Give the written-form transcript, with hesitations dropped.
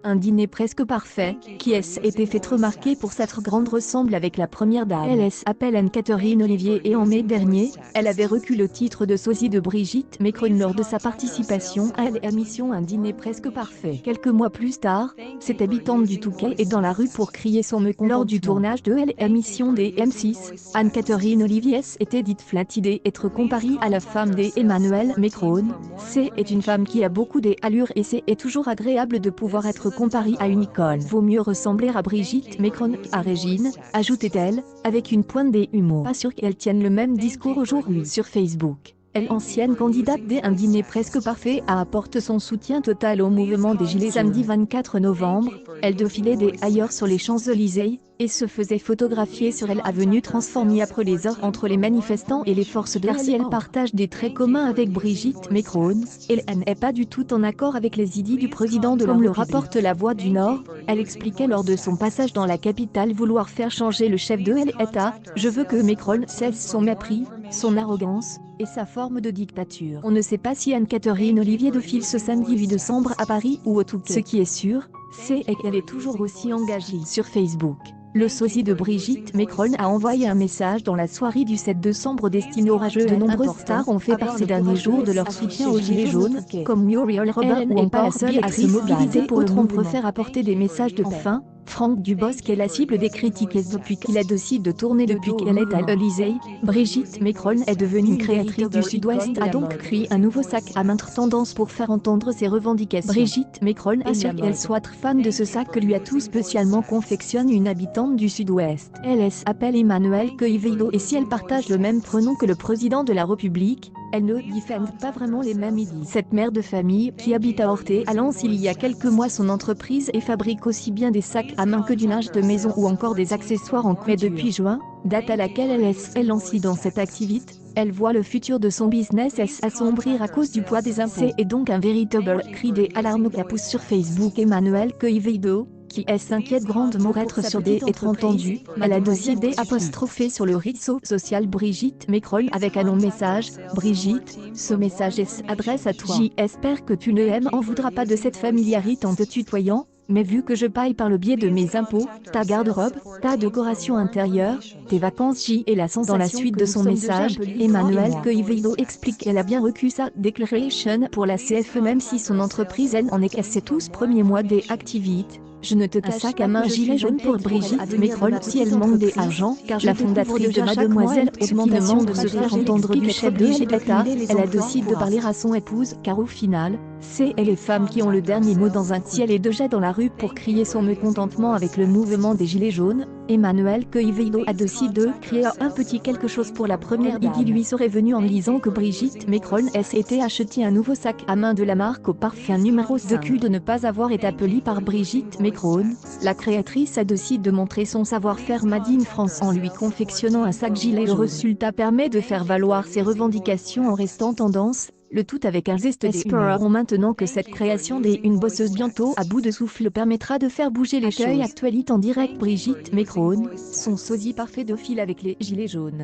Un dîner presque parfait, qui été fait remarquer pour s'être grande ressemble avec la première dame. Elle s'appelle Anne-Catherine Olivier et en mai dernier, elle avait reçu le titre de sosie de Brigitte Macron lors de sa participation à l'émission Un dîner presque parfait. Quelques mois plus tard, cette habitante du Touquet est dans la rue pour crier son mécontentement. Lors du tournage de l'émission des M6, Anne-Catherine Olivier était dite flatidée être comparée à la femme d'Emmanuel Macron. C'est une femme qui a beaucoup d'allure et c'est toujours agréable de pouvoir être comparée à une icône. Vaut mieux ressembler à Brigitte Macron qu'à Régine, ajoutait-elle, avec une pointe d'humour. Pas sûr qu'elle tienne le même discours aujourd'hui sur Facebook. Elle, ancienne candidate d'un dîner presque parfait, apporte son soutien total au mouvement des Gilets jaunes. Samedi 24 novembre, elle défilait ailleurs sur les Champs-Élysées, et se faisait photographier sur l'avenue transformée après les heures entre les manifestants et les forces de l'ordre. Si elle partage des traits communs avec Brigitte Macron, elle n'est pas du tout en accord avec les idées du président de la République. Comme le rapporte La Voix du Nord, elle expliquait lors de son passage dans la capitale vouloir faire changer le chef de l'État. Je veux que Macron cesse son mépris, son arrogance et sa forme de dictature. On ne sait pas si Anne-Catherine Olivier défile ce samedi 8 décembre à Paris ou au Touquet. Ce qui est sûr, c'est qu'elle est toujours aussi engagée sur Facebook. Le sosie de Brigitte Macron a envoyé un message dans la soirée du 7 décembre destiné aux rageux. De nombreuses stars ont fait part ces derniers jours de leur soutien aux Gilets jaunes, comme Muriel Robin ou encore seule à se mobiliser pour on préfère apporter des messages de enfin. Franck Dubosc est la cible des critiques depuis qu'il a décidé de tourner depuis qu'elle est à l'Élysée. Brigitte Macron est devenue créatrice du Sud-Ouest, a donc créé un nouveau sac à main tendance pour faire entendre ses revendications. Brigitte Macron est sûre qu'elle soit fan de ce sac que lui a tout spécialement confectionne une habitante du Sud-Ouest. Elle s'appelle Emmanuel Quevedo et si elle partage le même prénom que le président de la République, elle ne défend pas vraiment les mêmes idées. Cette mère de famille, qui habite à Orthez à Lens il y a quelques mois, son entreprise et fabrique aussi bien des sacs à main que du linge de maison ou encore des accessoires en cuir. Depuis juin, date à laquelle elle s'est lancée dans cette activité, elle voit le futur de son business s'assombrir à cause du poids des impôts. C'est donc un véritable cri d'alarme qu'a pousse sur Facebook Emmanuel Quevedo, qui s'inquiète grandement être sur des être entendu. Elle a décidé apostropher sur le réseau social Brigitte Macron avec un long message. Brigitte, ce message s'adresse à toi. J'espère que tu ne m'en voudras pas de cette familiarité en te tutoyant. Mais vu que je paye par le biais de mes impôts, ta garde-robe, ta décoration intérieure, tes vacances et la sensation. Dans la suite de son message, Emmanuel Quevedo explique qu'elle a bien reçu sa déclaration pour la CFE même si son entreprise en est qu'à ses 12 premiers mois d'activité. Je ne te cache sac à main gilet jaune pour Brigitte Macron si elle manque d'argent, car la fondatrice de Mademoiselle augmentation de se faire entendre du chef de l'État, elle a décidé de parler à son épouse, car au final, c'est les femmes qui ont le dernier mot dans un ciel et déjà dans la rue pour crier son mécontentement avec le mouvement des Gilets jaunes. Emmanuel Quevedo a décidé de créer un petit quelque chose pour la première idée qui lui serait venue en lisant que Brigitte Macron s'était acheté un nouveau sac à main de la marque au parfum numéro 5. De ne pas avoir été appelée par Brigitte Macron, la créatrice a décidé de montrer son savoir-faire Made in France en lui confectionnant un sac gilet. Le résultat permet de faire valoir ses revendications en restant tendance. Le tout avec un zeste d'espoir. Maintenant que cette création d'une bosseuse bientôt à bout de souffle permettra de faire bouger les choses. Actualité en direct Brigitte Macron, son sosie parfait de fil avec les Gilets jaunes.